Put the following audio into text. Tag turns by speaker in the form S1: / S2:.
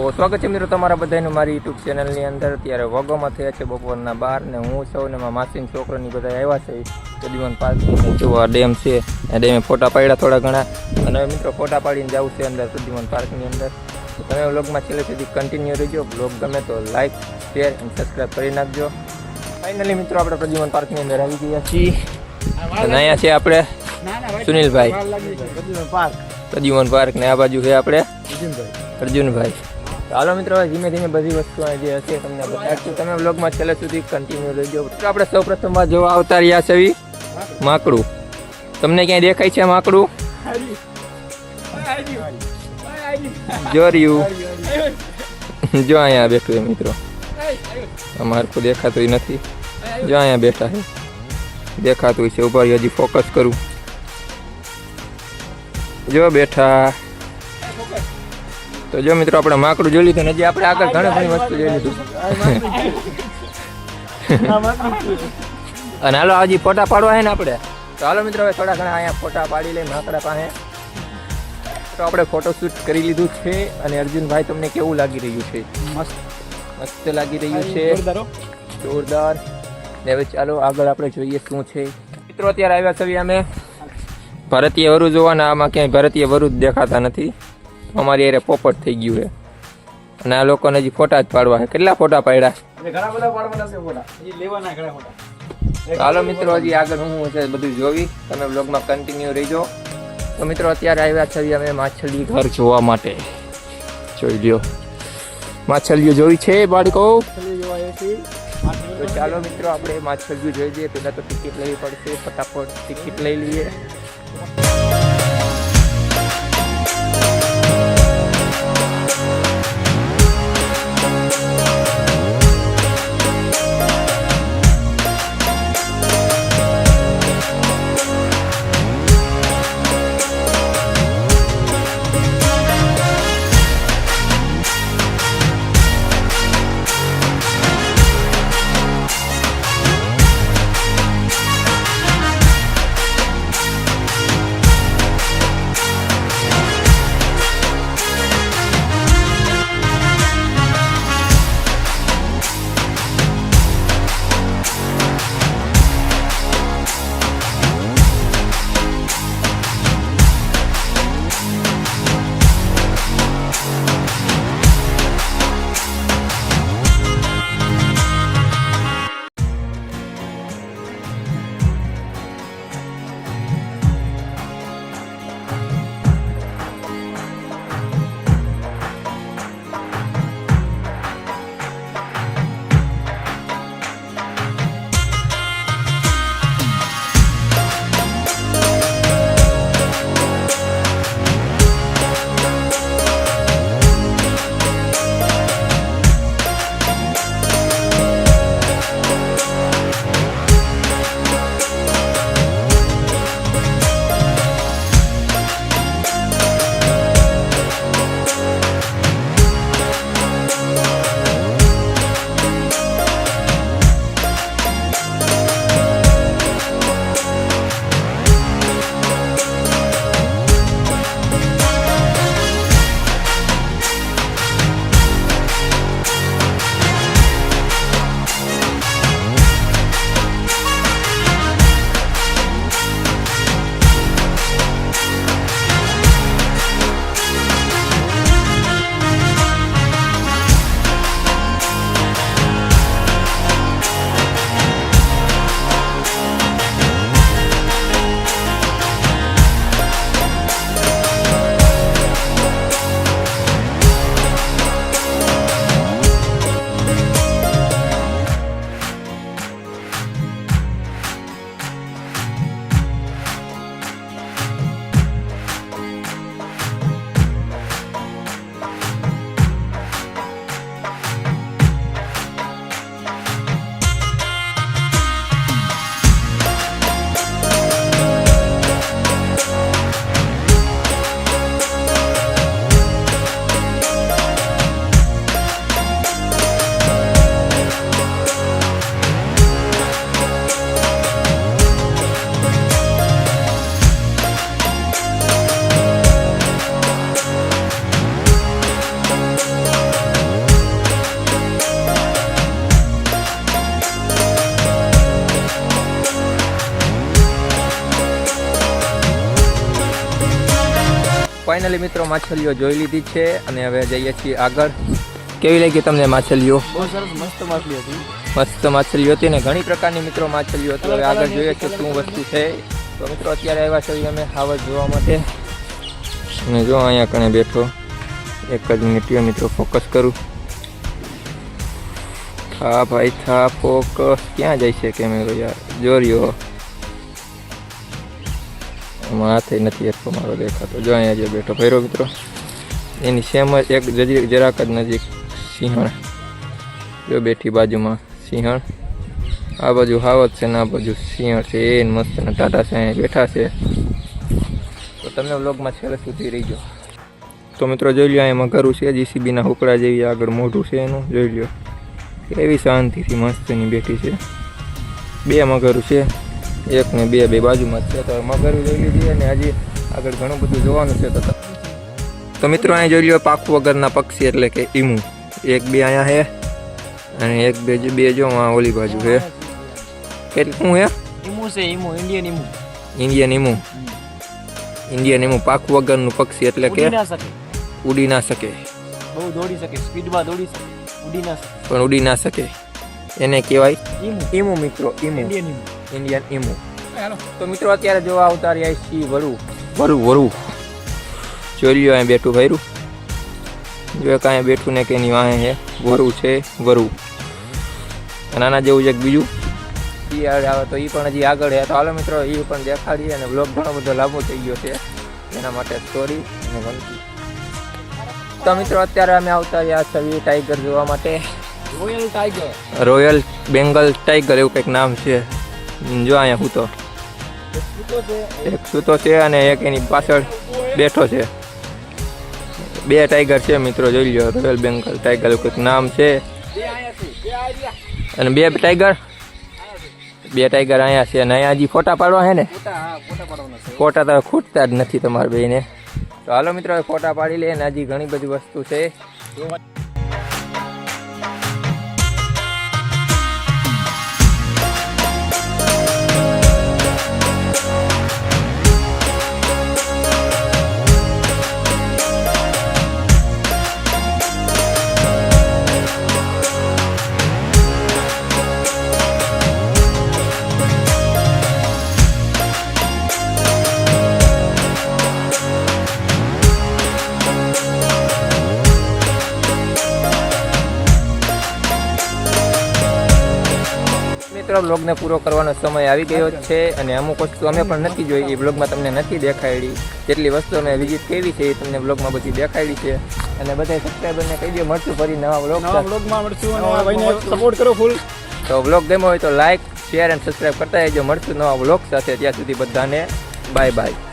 S1: સ્વાગત છે મિત્રો તમારા બધાનું મારી યુટ્યુબ ચેનલની અંદર. અત્યારે વગોમાં થયા છે બપોરના 12 ને હું સૌને માસીન છોકરાની બધા આવ્યા છે પ્રદ્યુમન પાર્કની. જો આ ડેમ છે, આ ડેમે ફોટા પાડ્યા થોડા ઘણા, અને હવે મિત્રો ફોટા પાડીને જવું છે અંદર પ્રદ્યુમન પાર્કની અંદર. તો તમે વ્લોગમાં છેલ્લે સુધી કન્ટિન્યુ રહેજો. વ્લોગ ગમે તો લાઇક, શેર અને સબસ્ક્રાઈબ કરી નાખજો. ફાઇનલી મિત્રો આપણે પ્રદ્યુમન પાર્કની અંદર આવી ગયા છીએ અને અહીંયા છે આપણે સુનિલભાઈ પ્રદ્યુમન પાર્ક ને આ બાજુ છે આપણે અર્જુનભાઈ. તો હાલો મિત્રો ધીમે ધીમે બધી વસ્તુઓ જે હશે તમને બતાડશું. તમે વ્લોગમાં છેલ્લે સુધી કન્ટિન્યુ રહેજો. આપણે સૌ પ્રથમ વાર જોવા આવતા રહ્યા છે માકડું. તમને ક્યાંય દેખાય છે માકડું? જોર્યું જો અહીંયા બેઠું છે મિત્રો. અમારું દેખાતું નથી. જો અહીંયા બેઠા છે, દેખાતું છે. ઉપર હજી ફોકસ કરું. જો બેઠા. તો જો મિત્રો આપણે માકડું જોઈ લીધું ને હજી આપણે આગળ ઘણી ઘણી વસ્તુ જોઈ લીધું. અને હાલો હજી ફોટા પાડવા છે ને આપણે. તો હાલો મિત્રો હવે થોડા ઘણા અહીંયા ફોટા પાડી લઈએ માકડા પાસે. તો આપણે ફોટોશૂટ કરી લીધું છે. અને અર્જુનભાઈ તમને કેવું લાગી રહ્યું છે? મસ્ત મસ્ત લાગી રહ્યું છે, જોરદાર. ને હવે ચાલો આગળ આપણે જોઈએ શું છે. મિત્રો અત્યારે આવ્યા છીએ અમે ભારતીય વરુ જોવાના. આમાં ક્યાંય ભારતીય વરુ જ દેખાતા નથી. અમારી અરે પોપટ થઈ ગયું છે. અને આ લોકોને હજી ફોટા જ પાડવા છે. કેટલા ફોટા પાડ્યા? ચાલો મિત્રો હજી આગળ હું છે બધું જોવી. તમે બ્લોગમાં કન્ટિન્યુ રહીજો. તો મિત્રો અત્યારે આવ્યા છીએ અમે માછલી ઘર જોવા માટે. જોઈ લ્યો, માછલીઓ જોઈ છે બાળકો. તો ચાલો મિત્રો આપણે માછલીઓ જોઈ લઈએ. પહેલાં તો ટિકિટ લેવી પડશે. ફટાફટ ટિકિટ લઈ લઈએ. ફાઇનલી મિત્રો માછલીઓ જોઈ લીધી છે અને હવે જઈએ છીએ આગળ. કેવી લાગી તમને માછલીઓ?
S2: બહુ સરસ મસ્ત માછલી હતી.
S1: મસ્ત માછલીઓ હતી ને ઘણી પ્રકારની મિત્રો માછલીઓ હતી. હવે આગળ જોઈએ છે શું વસ્તુ છે. તો મિત્રો અત્યારે આવ્યા છીએ અમે હાવજ જોવા માટે અને જો અહીંયા કણે બેઠો. એક જ મિનિટ મિત્રો ફોકસ કરું. હા ભાઈ થા ફોકસ. ક્યાં જાય છે કેમેરો યાર? જોરિયો એમાં હાથે નથી એટલો મારો દેખાતો. જો અહીંયા જે બેઠો ભૈરો મિત્રો એની સેમ જ એક જરાક જ નજીક સિંહણ. જો બેઠી બાજુમાં સિંહણ. આ બાજુ હાવજ છે ને આ બાજુ સિંહણ છે. એ મસ્ત ને ટાટા છે બેઠા છે. તો તમને વ્લોગમાં છેલ્લે સુધી રહીજો. તો મિત્રો જોઈ લો અહીંયા મગરું છે. જીસીબીના હુકડા જેવી આગળ મોઢું છે એનું. જોઈ લો એવી શાંતિથી મસ્તની બેઠી છે. બે મગરું છે. એક ને બે બાજુમાં જ છે. તો મગરું જોઈ લીધી અને હજી આગળ ઘણું બધું જોવાનું છે. તો મિત્રો અહીંયા જોઈ લો પાંખ વગરના પક્ષી એટલે કે ઈમુ. એક બે અહીંયા છે અને એક બે જો ઓલી બાજુ છે. કેટલું છે?
S2: ઈમુ છે. Emu Indian emu.
S1: Indian emu. Indian emu પાંખ વગરનું પક્ષી એટલે કે ઉડી ના શકે.
S2: બહુ દોડી શકે, સ્પીડમાં દોડી શકે, ઉડી ના શકે.
S1: પણ ઉડી ના શકે એને કહેવાય
S2: ઈમુ.
S1: ઈમુ મિત્રો. Emu
S2: Indian emu.
S1: Indian emu. તો મિત્રો અત્યારે જોવા આવતા રહ્યા છીએ વરુ. જોઈ લો અહીંયા બેઠું ભર્યું. જો કાંઈ બેઠું ને કે એની વાંહે છે વરુ છે. વરુ નાના જેવું છે બીજું એ આવે તો એ પણ હજી આગળ છે. તો હાલો મિત્રો એ પણ દેખાડીએ અને બ્લોગ ઘણો બધો લાંબો થઈ ગયો છે એના માટે સોરી અને ગમતી. તો મિત્રો અત્યારે અમે આવતા રહ્યા છવી ટાઈગર જોવા માટે.
S2: Royal tiger.
S1: Royal Bengal tiger એવું કંઈક નામ છે. જો અહીંયા સૂતો એક સૂતો છે અને એક એની પાછળ બેઠો છે. બે ટાઈગર છે મિત્રો. જોઈ લો રોયલ બેંગલ ટાઈગર એવું કંઈક નામ છે. અને બે ટાઈગર અહીંયા છે અને અહીંયા હજી ફોટા પાડવા છે ને? ફોટા તો ખૂટતા જ નથી તમારે બેને. તો હાલો મિત્રો ફોટા પાડી લે અને હજી ઘણી બધી વસ્તુ છે. બ્લોગને પૂરો કરવાનો સમય આવી ગયો છે અને અમુક વસ્તુ અમે પણ નથી જોઈ. એ બ્લોગમાં તમને નથી દેખાડી. જેટલી વસ્તુ અમે વિઝિટ કેવી છે એ તમને બ્લોગમાં બધી દેખાડી છે. અને બધા સબસ્ક્રાઈબરને કહી દો મળશું ફરી નવા બ્લોગમાં મળશું.
S2: સપોર્ટ કરો ફૂલ.
S1: તો બ્લોગ ગમ્યો હોય તો લાઈક શેર અને સબસ્ક્રાઈબ કરતા રહેજો. મળશું નવા બ્લોગ સાથે. ત્યાં સુધી બધાને બાય બાય.